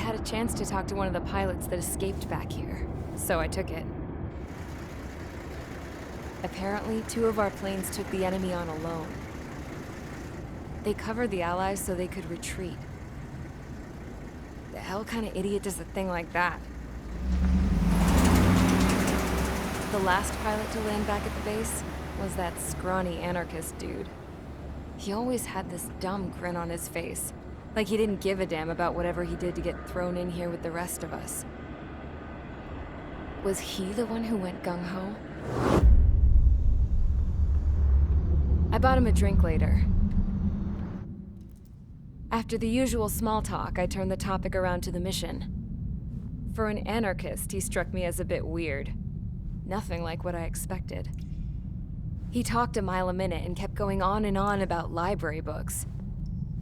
had a chance to talk to one of the pilots that escaped back here, so I took it. Apparently, 2 of our planes took the enemy on alone. They covered the Allies so they could retreat. The hell kind of idiot does a thing like that? The last pilot to land back at the base was that scrawny anarchist dude. He always had this dumb grin on his face, like he didn't give a damn about whatever he did to get thrown in here with the rest of us. Was he the one who went gung-ho? I bought him a drink later. After the usual small talk, I turned the topic around to the mission. For an anarchist, he struck me as a bit weird. Nothing like what I expected. He talked a mile a minute and kept going on and on about library books.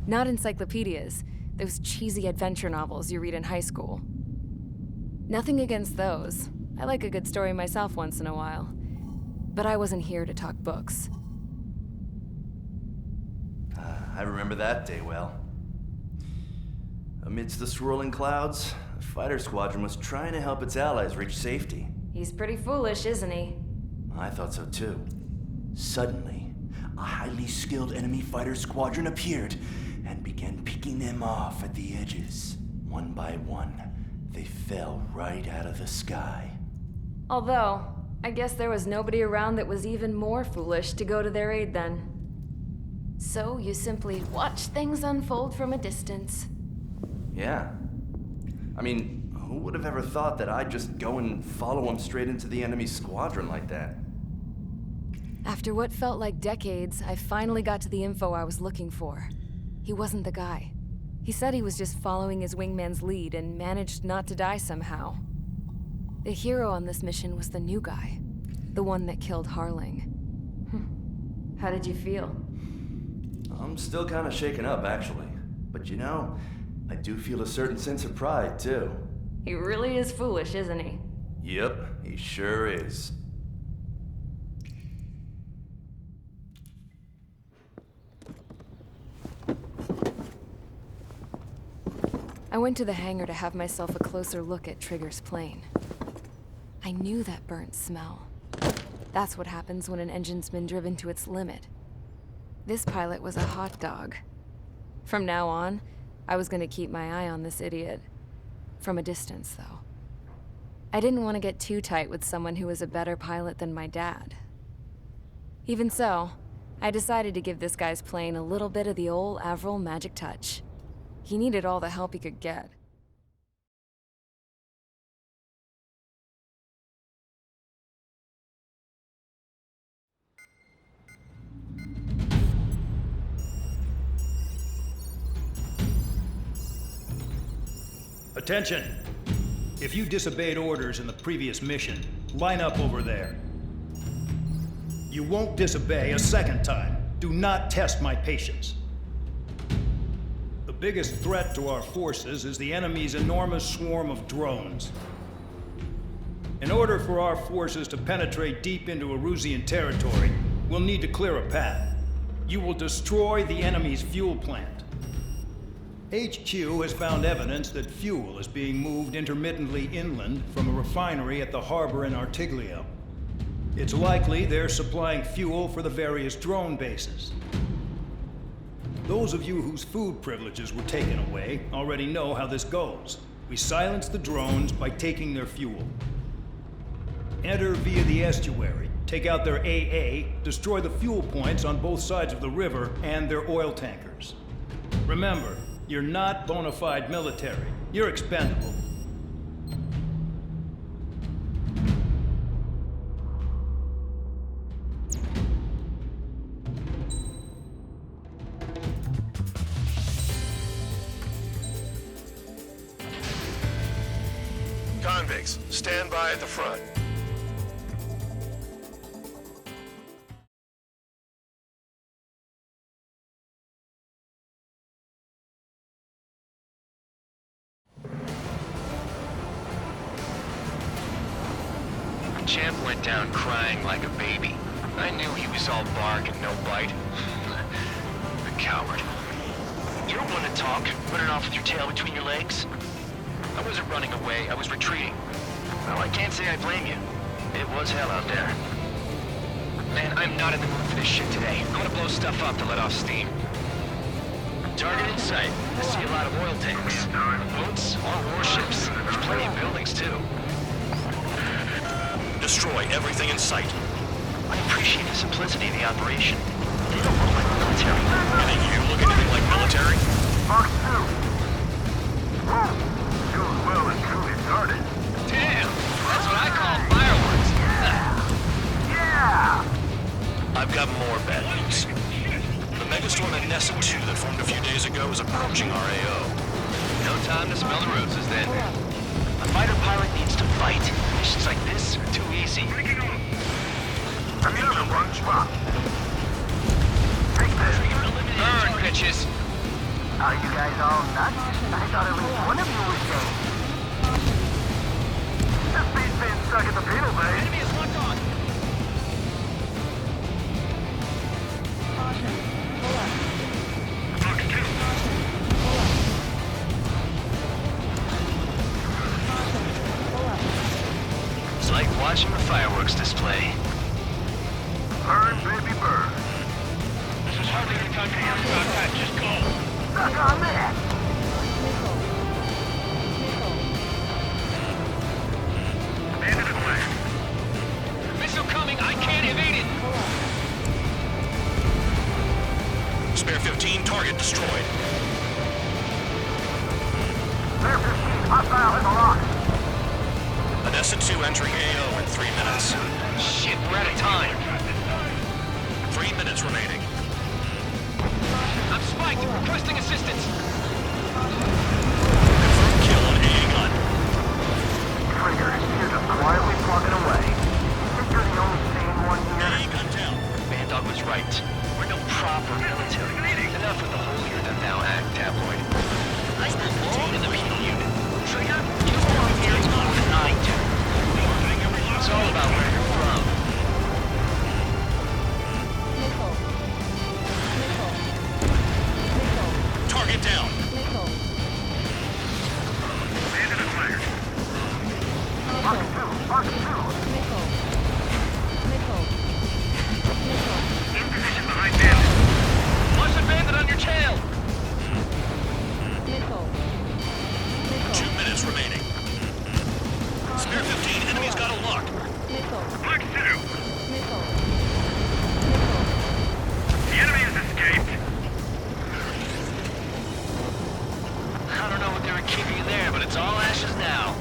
Not encyclopedias, those cheesy adventure novels you read in high school. Nothing against those. I like a good story myself once in a while. But I wasn't here to talk books. I remember that day well. Amidst the swirling clouds, the fighter squadron was trying to help its allies reach safety. He's pretty foolish, isn't he? I thought so too. Suddenly, a highly skilled enemy fighter squadron appeared and began picking them off at the edges. One by one, they fell right out of the sky. Although, I guess there was nobody around that was even more foolish to go to their aid then. So you simply watch things unfold from a distance. Yeah. I mean, who would have ever thought that I'd just go and follow him straight into the enemy squadron like that? After what felt like decades, I finally got to the info I was looking for. He wasn't the guy. He said he was just following his wingman's lead and managed not to die somehow. The hero on this mission was the new guy. The one that killed Harling. How did you feel? I'm still kind of shaken up, actually. But you know, I do feel a certain sense of pride, too. He really is foolish, isn't he? Yep, he sure is. I went to the hangar to have myself a closer look at Trigger's plane. I knew that burnt smell. That's what happens when an engine's been driven to its limit. This pilot was a hot dog. From now on, I was gonna keep my eye on this idiot. From a distance, though. I didn't want to get too tight with someone who was a better pilot than my dad. Even so, I decided to give this guy's plane a little bit of the old Avril magic touch. He needed all the help he could get. Attention! If you disobeyed orders in the previous mission, line up over there. You won't disobey a second time. Do not test my patience. The biggest threat to our forces is the enemy's enormous swarm of drones. In order for our forces to penetrate deep into Erusian territory, we'll need to clear a path. You will destroy the enemy's fuel plant. HQ has found evidence that fuel is being moved intermittently inland from a refinery at the harbor in Artiglio. It's likely they're supplying fuel for the various drone bases. Those of you whose food privileges were taken away already know how this goes. We silence the drones by taking their fuel. Enter via the estuary, take out their AA, destroy the fuel points on both sides of the river and their oil tankers. Remember, you're not bona fide military. You're expendable. Convicts, stand by at the front. Champ went down crying like a baby. I knew he was all bark and no bite. The coward. You're one to talk, running off with your tail between your legs. I wasn't running away, I was retreating. Well, I can't say I blame you. It was hell out there. Man, I'm not in the mood for this shit today. I'm gonna blow stuff up to let off steam. Target in sight. I see a lot of oil tanks. Boats, all warships. There's plenty of buildings, too. Destroy everything in sight. I appreciate the simplicity of the operation. They don't look like military. You think you look anything like military? Fox 2. Whoa. Goes well and truly started. Damn! That's what I call fireworks. Yeah! I've got more bad news. The megastorm at Nessa 2 that formed a few days ago is approaching our AO. No time to smell the roses then. A fighter pilot needs to fight. Missions like this are too easy. Another one spot. Take this. Burn, bitches! Are you guys all nuts? I thought at least one of you was gay. This beat's being stuck at the penal bay. Enemy is locked on! Fox 2. It's like watching the fireworks display. Burn, baby, burn. This is hardly any time to hear about that. Just go! Stuck on that. Bandit at flag. Missile coming! I can't evade it! Spare 15, target destroyed. Spare 15, hostile in the lock. Nessa 2 entering AO in 3 minutes. Shit, we're out of time. 3 minutes remaining. I'm spiked! Requesting assistance! Confirmed kill on AA gun. Trigger, you're just quietly plugging away. You think you're the only sane one here? AA gun down. Bandog was right. We're no proper military. Enough with the holier-than-thou act tabloid. I belong in the penal unit. Trigger, you belong here more than I do. It's all about where you're from. Target down. Bandit acquired. Fox 2, Fox 2. In position behind Bandit. Watch the bandit on your tail! 2 minutes remaining. Spare 15, enemy's got a lock. Fox 2. The enemy has escaped. I don't know what they were keeping in there, but it's all ashes now.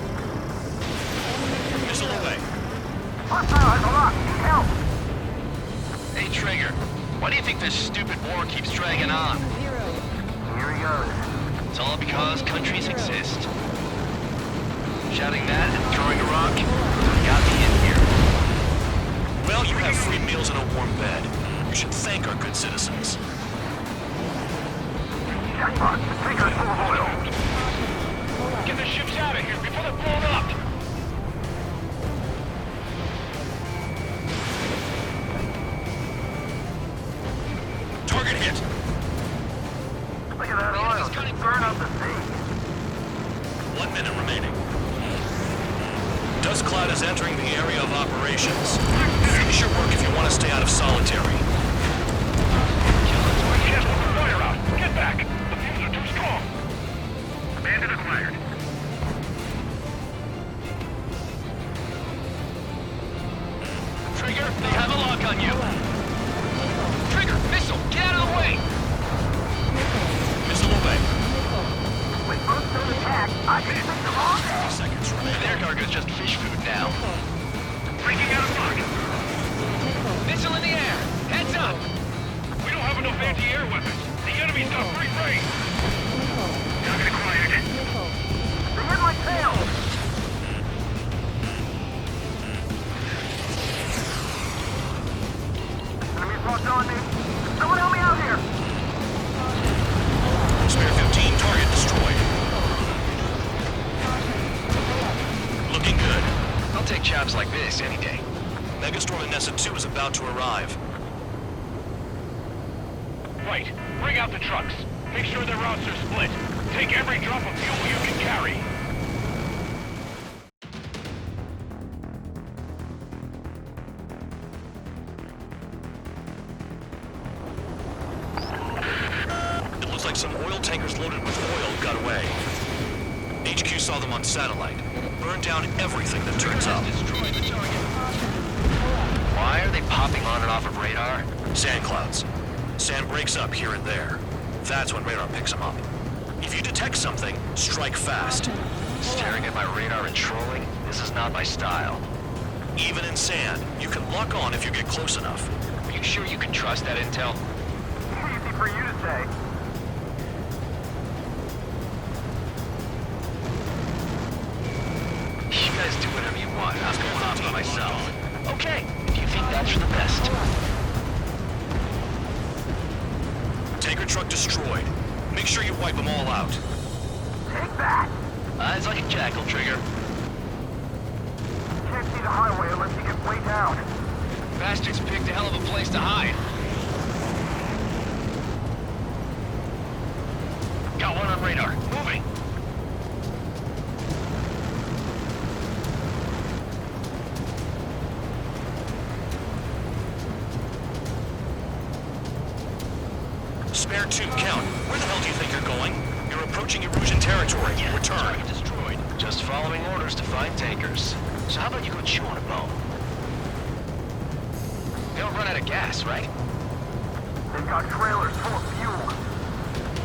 Missile away. Hostile has a lock. Need help. Hey, Trigger, why do you think this stupid war keeps dragging on? Here he goes. It's all because countries exist. Shouting that and throwing a rock got me in here. Well, you have free meals and a warm bed. You should thank our good citizens. Jackpot. Tanker's full of oil. Get the ships out of here before they're blown up! Target hit. Look at that oil. Just burn up the sea. 1 minute remaining. Dust cloud is entering the area of operations. Finish your work if you want to stay out of solitary. Can't put the fire out. Get back. The fumes are too strong. Bandit acquired. Trigger, they have a lock on you. Trigger, missile, get out of the way! Missile away. With most of attack, I can take them all. 50 seconds remaining. Their cargo's just fish food now. Breaking out of lock. Missile in the air! Heads up! We don't have enough anti-air weapons. The enemy's got free reign. Target acquired. They hit my tail. Enemy's locked on me. Someone help me out here. Spare 15, target destroyed. Looking good. I'll take jobs like this any day. Megastorm in Nessa 2 is about to arrive. Right. Bring out the trucks. Make sure their routes are split. Take every drop of fuel you can carry. like some oil tankers loaded with oil got away. HQ saw them on satellite. Burned down everything that turns up. Destroy the target. Why are they popping on and off of radar? Sand clouds. Sand breaks up here and there. That's when radar picks them up. If you detect something, strike fast. Staring at my radar and trolling? This is not my style. Even in sand, you can lock on if you get close enough. Are you sure you can trust that intel? Easy for you to say. You guys do whatever you want. I'm going off by myself. Okay, if you think that's for the best. Tanker truck destroyed. Make sure you wipe them all out. Take that! Eyes like a jackal, Trigger. Can't see the highway unless you get way down. Bastards picked a hell of a place to hide. Got one on radar. Moving. Spare 2, count. Where the hell do you think you're going? You're approaching Erusian territory. Return. Target destroyed. Just following orders to find tankers. So how about you go chew on a bone? They don't run out of gas, right? They've got trailers full of fuel.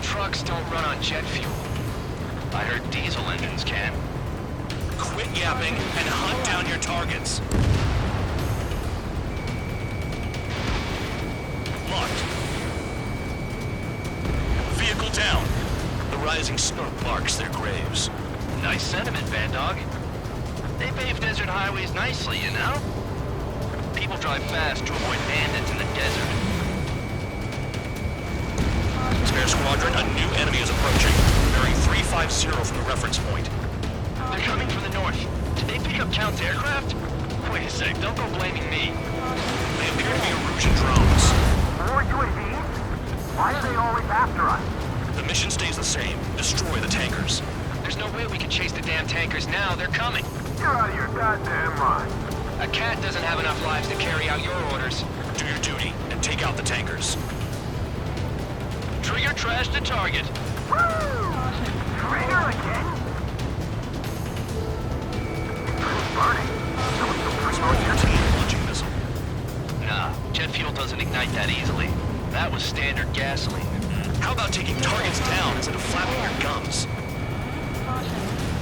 Trucks don't run on jet fuel. I heard diesel engines can. Quit yapping and hunt down your targets. Locked. Vehicle down. The rising smoke marks their graves. Nice sentiment, Bad Dog. They pave desert highways nicely, you know? People drive fast to avoid bandits in the desert. Spare squadron, a new enemy is approaching. Bearing 350 from the reference point. They're coming from the north. Did they pick up Count's aircraft? Wait a sec, don't go blaming me. They appear to be Erusian drones. More UAVs? Why are they always after us? The mission stays the same. Destroy the tankers. There's no way we can chase the damn tankers now. They're coming. You're out of your goddamn mind. A cat doesn't have enough lives to carry out your orders. Do your duty and take out the tankers. Trigger trash the target. Woo! Trigger again? It's burning. Your team launching missile. Nah, jet fuel doesn't ignite that easily. That was standard gasoline. How about taking targets down instead of flapping your gums?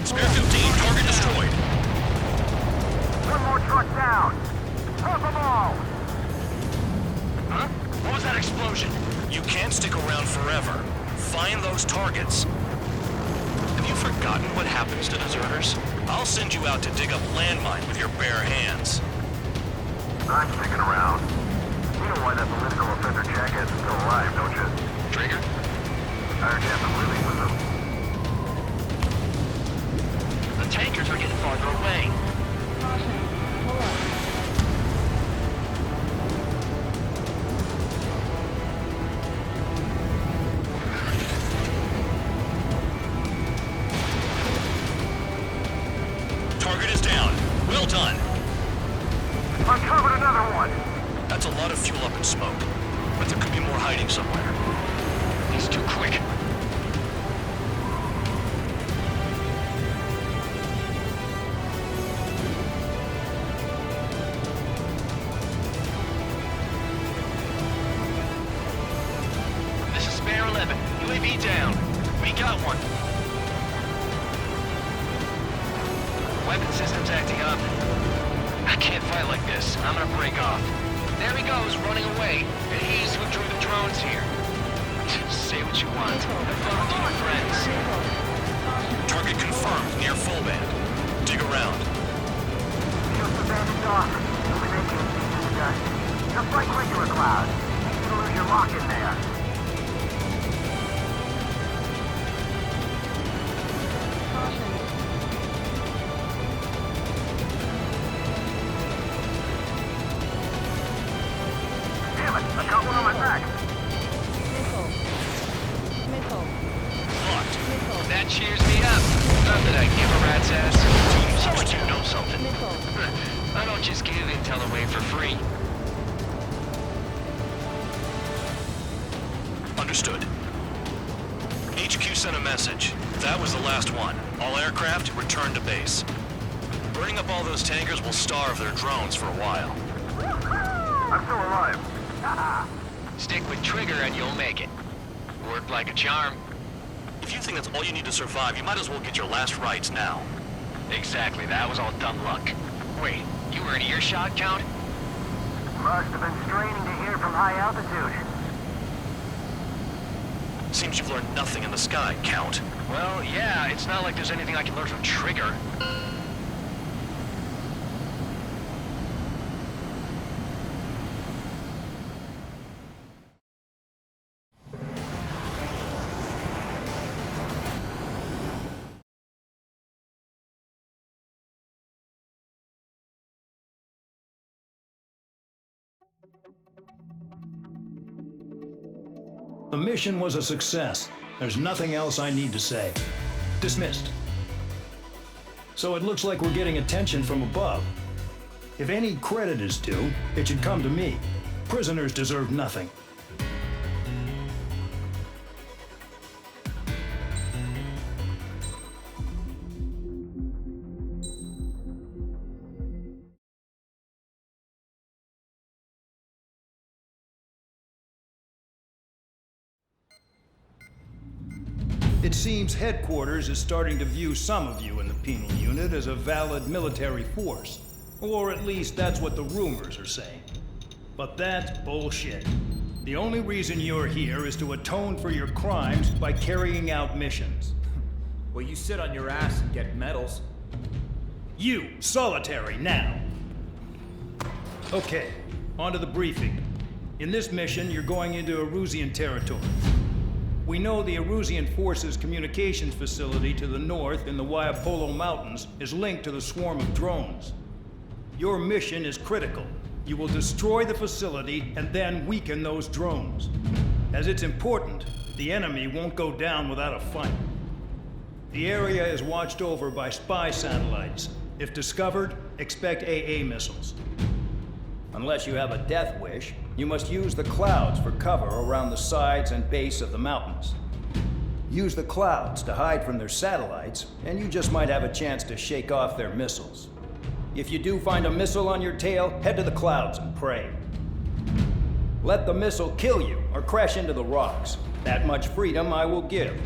Spare 15, target destroyed. One more truck down. Drop them all. Huh? What was that explosion? You can't stick around forever. Find those targets. Have you forgotten what happens to deserters? I'll send you out to dig up landmine with your bare hands. I'm sticking around. You know why that political offender jackass is still alive, don't you? Trigger? I heard you have been living with him. The tankers are getting farther away. Target is down. Well done. Uncovered another one. That's a lot of fuel up in smoke. But there could be more hiding somewhere. He's too quick. This is Spare 11. UAV down. We got one. Weapon system's acting up. I can't fight like this. I'm gonna break off. There he goes, running away. And he's who drew the drones here. Say what you want. Have fun with your friends. Target confirmed near full band. Dig around. Just abandoned dock. Elimination is discussed. Just like regular cloud. You can lose your lock in there. Damn it, I got one on my back. Locked. That cheers me up. Not that I give a rat's ass. Seems like you know something. I don't just give intel away for free. Understood. HQ sent a message. That was the last one. All aircraft, return to base. Burning up all those tankers will starve their drones for a while. I'm still alive. Stick with Trigger and you'll make it. Worked like a charm. If you think that's all you need to survive, you might as well get your last rites now. Exactly, that was all dumb luck. Wait, you were in earshot, Count? Must have been straining to hear from high altitude. Seems you've learned nothing in the sky, Count. Well, yeah, it's not like there's anything I can learn from Trigger. The mission was a success. There's nothing else I need to say. Dismissed. So it looks like we're getting attention from above. If any credit is due, it should come to me. Prisoners deserve nothing. It seems headquarters is starting to view some of you in the penal unit as a valid military force. Or at least that's what the rumors are saying. But that's bullshit. The only reason you're here is to atone for your crimes by carrying out missions. Well, you sit on your ass and get medals. You, solitary, now! Okay, on to the briefing. In this mission, you're going into Erusian territory. We know the Erusian Forces communications facility to the north in the Waiapolo Mountains is linked to the swarm of drones. Your mission is critical. You will destroy the facility and then weaken those drones. As it's important, the enemy won't go down without a fight. The area is watched over by spy satellites. If discovered, expect AA missiles. Unless you have a death wish, you must use the clouds for cover around the sides and base of the mountains. Use the clouds to hide from their satellites, and you just might have a chance to shake off their missiles. If you do find a missile on your tail, head to the clouds and pray. Let the missile kill you or crash into the rocks. That much freedom I will give.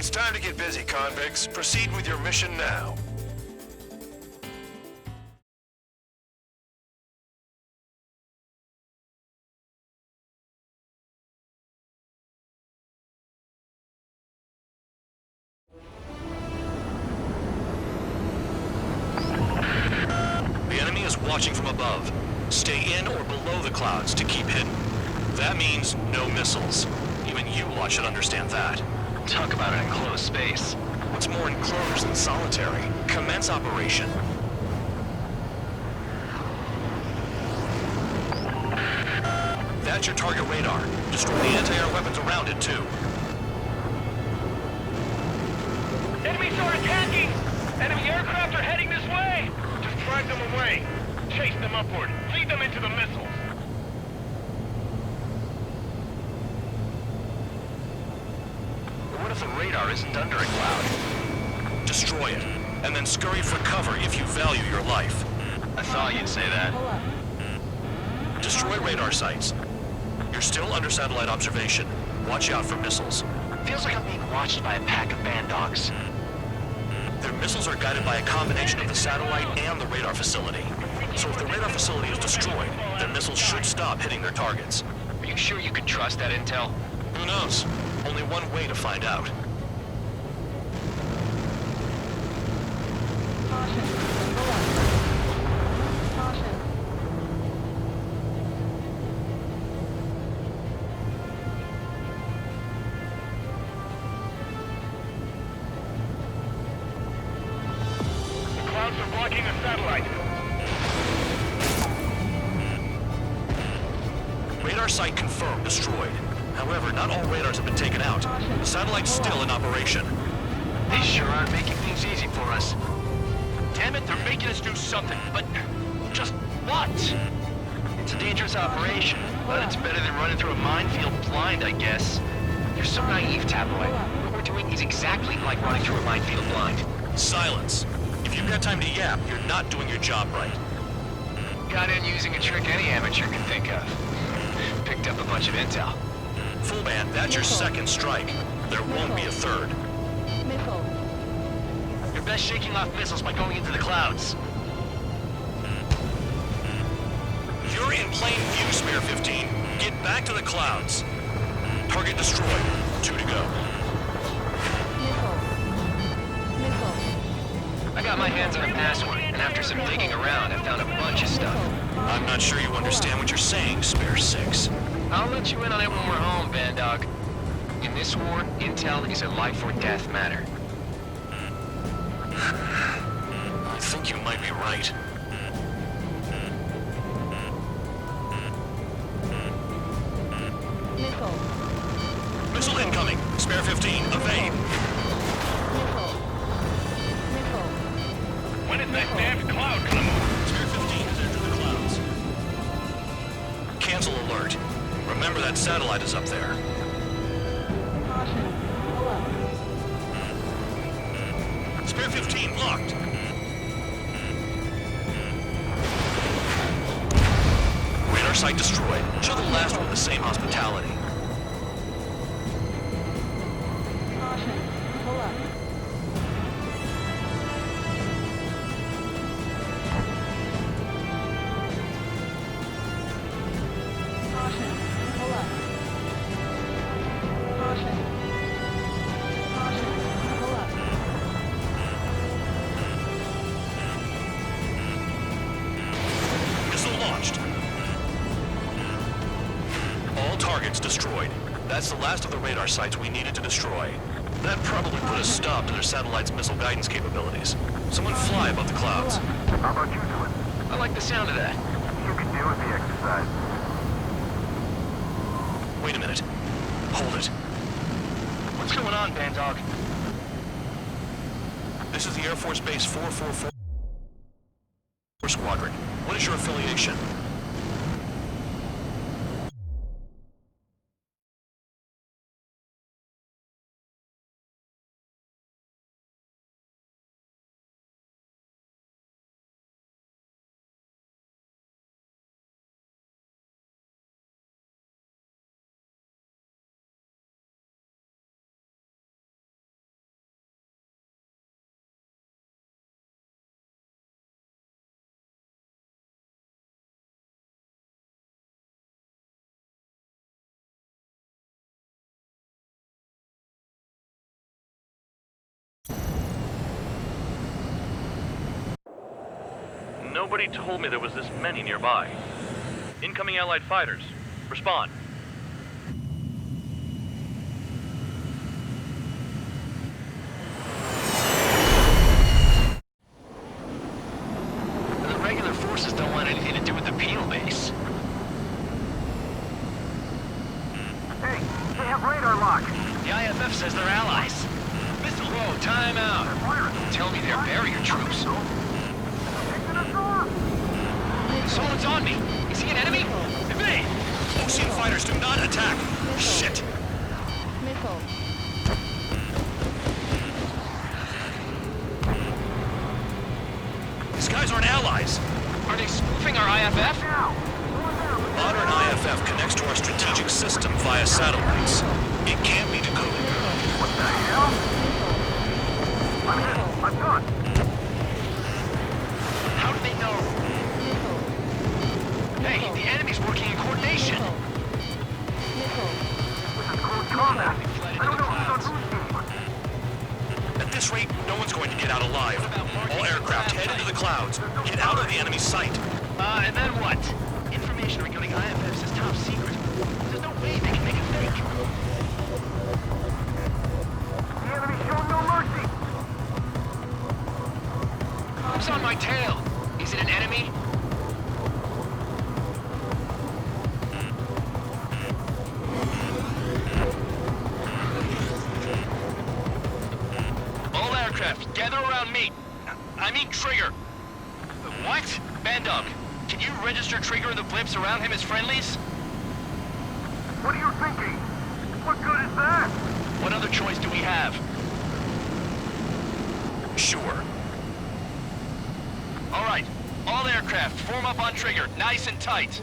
It's time to get busy, convicts. Proceed with your mission now. The enemy is watching from above. Stay in or below the clouds to keep hidden. That means no missiles. Even you lot should understand that. Talk about an enclosed space. What's more enclosed than solitary? Commence operation. That's your target radar. Destroy the anti-air weapons around it, too. Enemies are attacking! Enemy aircraft are heading this way! Just drive them away. Chase them upward. Lead them into the missiles. What if the radar isn't under a cloud? Destroy it, and then scurry for cover if you value your life. I thought you'd say that. Destroy radar sites. You're still under satellite observation. Watch out for missiles. Feels like I'm being watched by a pack of band dogs. Their missiles are guided by a combination of the satellite and the radar facility. So if the radar facility is destroyed, their missiles should stop hitting their targets. Are you sure you can trust that intel? Who knows? Only one way to find out. The clouds are blocking the satellite. Radar site confirmed destroyed. However, not all radars have been taken out. The satellite's still in operation. They sure aren't making things easy for us. Damn it, they're making us do something, but just what? It's a dangerous operation, but it's better than running through a minefield blind, I guess. You're so naive, Tabloid. What we're doing is exactly like running through a minefield blind. Silence. If you've got time to yap, you're not doing your job right. Got in using a trick any amateur can think of. Picked up a bunch of intel. Full band, that's your second strike. There won't be a third. You're best shaking off missiles by going into the clouds. You're in plain view, Spare 15. Get back to the clouds. Target destroyed. 2 to go. I got my hands on a password, and after some digging around, I found a bunch of stuff. I'm not sure you understand what you're saying, Spare 6. I'll let you in on it when we're home, Band Dog. In this war, intel is a life or death matter. I think you might be right. Missile incoming. Spare 15, evade. When is that damn cloud gonna move? Spare 15 has entered the clouds. Cancel alert. Remember that satellite is up there. Spare 15 locked. Radar site destroyed. Show the last one the same hospitality. Missile launched. All targets destroyed. That's the last of the radar sites we needed to destroy. That probably put a stop to their satellite's missile guidance capabilities. Someone fly above the clouds. How about you do it? I like the sound of that. You can deal with the exercise. Wait a minute. Hold it. What's going on, Band Dog? This is the Air Force Base 444 Squadron. What is your affiliation? Nobody told me there was this many nearby. Incoming Allied fighters. Respond. The regular forces don't want anything to do with the penal base. Hey, they have radar lock. The IFF says they're allies. Missile, whoa, time out. Tell me they're barrier troops. Someone's on me. Is he an enemy? Evade! Ocean fighters do not attack! Shit! Missile. These guys aren't allies! Are they spoofing our IFF? Modern IFF connects to our strategic system via satellites. It can't be decoded. What the hell? I'm done. How do they know? Hey, the enemy's working in coordination. Close combat. I don't know who's on whose team. At this rate, no one's going to get out alive. All aircraft head into the clouds. Get out of the enemy sight. And then what? Information regarding IFFs is top secret. There's no way they can make it fake. The enemy showed no mercy. Who's on my tail? Is it an enemy? All aircraft, gather around me. I mean Trigger. What? Bandog, can you register Trigger and the blips around him as friendlies? What are you thinking? What good is that? What other choice do we have? Sure. All right, all aircraft, form up on Trigger, nice and tight.